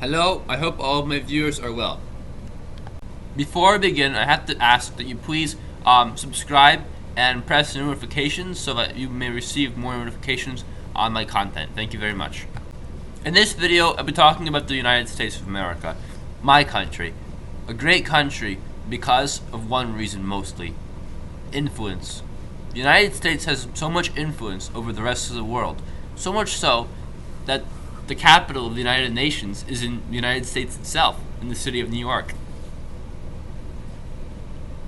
Hello, I hope all of my viewers are well. Before I begin, I have to ask that you please subscribe and press the notifications so that you may receive more notifications on my content. Thank you very much. In this video, I'll be talking about the United States of America, my country. A great country because of one reason mostly: influence. The United States has so much influence over the rest of the world, so much so that the capital of the United Nations is in the United States itself, in the city of New York.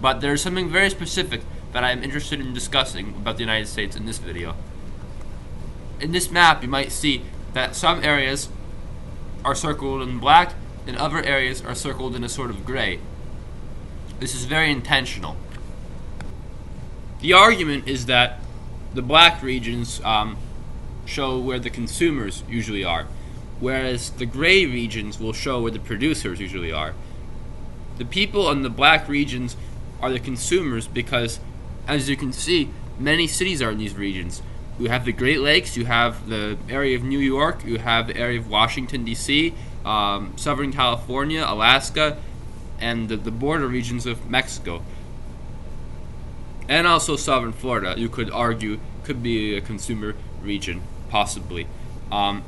But there is something very specific that I am interested in discussing about the United States in this video. In this map, you might see that some areas are circled in black and other areas are circled in a sort of gray. This is very intentional. The argument is that the black regions show where the consumers usually are, whereas the gray regions will show where the producers usually are. The people in the black regions are the consumers because, as you can see, many cities are in these regions. You have the Great Lakes, you have the area of New York, you have the area of Washington, D.C., Southern California, Alaska, and the border regions of Mexico. And also Southern Florida, you could argue, could be a consumer region, possibly. I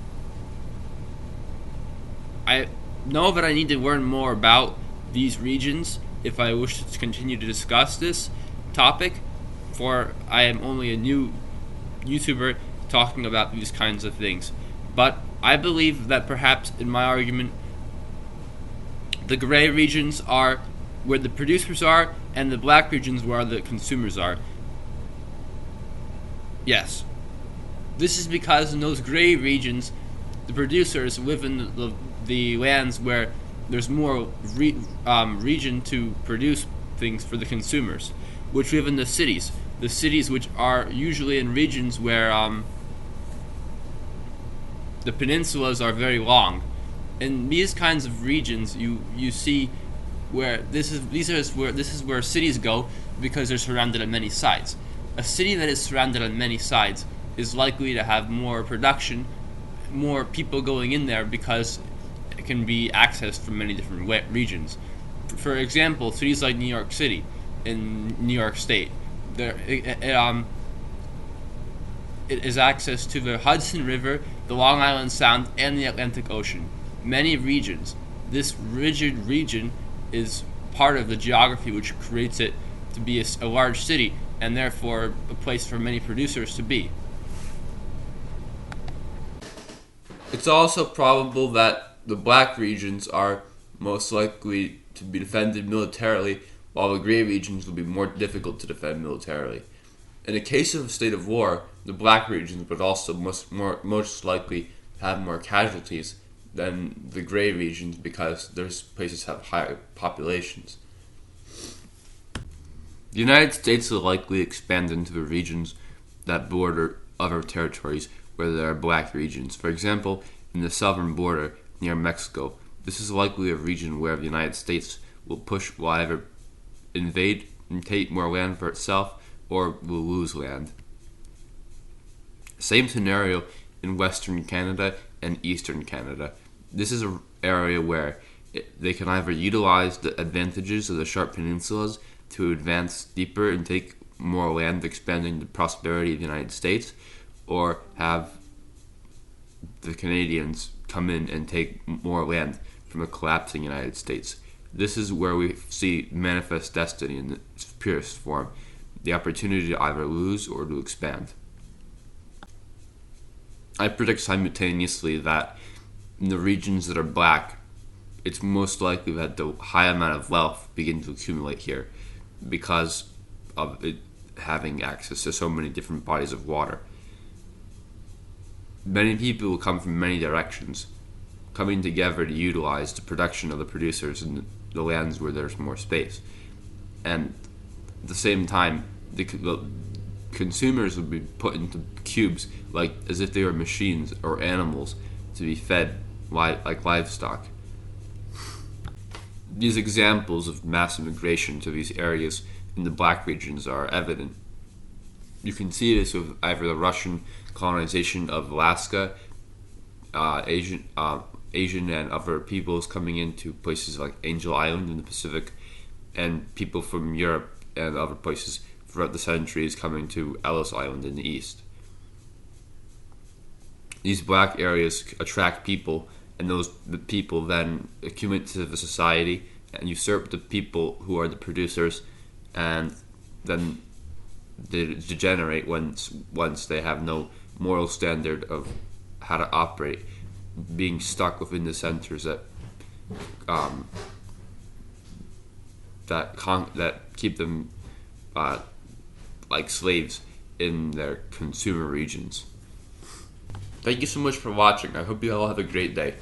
know that I need to learn more about these regions if I wish to continue to discuss this topic, for I am only a new YouTuber talking about these kinds of things. But I believe that perhaps in my argument, the gray regions are where the producers are, and the black regions where the consumers are. Yes. This is because in those gray regions, the producers live in the lands where there's more region to produce things for the consumers, which live in the cities. The cities which are usually in regions where the peninsulas are very long. In these kinds of regions, you see where this is where cities go because they're surrounded on many sides. A city that is surrounded on many sides is likely to have more production, more people going in there because it can be accessed from many different regions. For example, cities like New York City in New York State, it is access to the Hudson River, the Long Island Sound, and the Atlantic Ocean. Many regions. This rigid region is part of the geography which creates it to be a large city and therefore a place for many producers to be. It's also probable that the black regions are most likely to be defended militarily, while the gray regions will be more difficult to defend militarily. In a case of a state of war, the black regions would also most likely have more casualties than the gray regions because those places have higher populations. The United States will likely expand into the regions that border other territories where there are black regions. For example, in the southern border near Mexico, this is likely a region where the United States will either invade and take more land for itself or will lose land. Same scenario in Western Canada and Eastern Canada. This is an area where they can either utilize the advantages of the sharp peninsulas to advance deeper and take more land, expanding the prosperity of the United States, or have the Canadians come in and take more land from a collapsing United States. This is where we see manifest destiny in its purest form, the opportunity to either lose or to expand. I predict simultaneously that in the regions that are black, it's most likely that the high amount of wealth begin to accumulate here because of it having access to so many different bodies of water. Many people will come from many directions, coming together to utilize the production of the producers in the lands where there's more space. And at the same time, the consumers would be put into cubes like as if they were machines or animals to be fed like livestock. These examples of mass immigration to these areas in the black regions are evident. You can see this with either the Russian colonization of Alaska, Asian and other peoples coming into places like Angel Island in the Pacific, and people from Europe and other places throughout the centuries coming to Ellis Island in the east. These black areas attract people, and those people then accumulate to the society and usurp the people who are the producers, and then they degenerate once they have no moral standard of how to operate, being stuck within the centers that keep them like slaves in their consumer regions. Thank you so much for watching. I hope you all have a great day.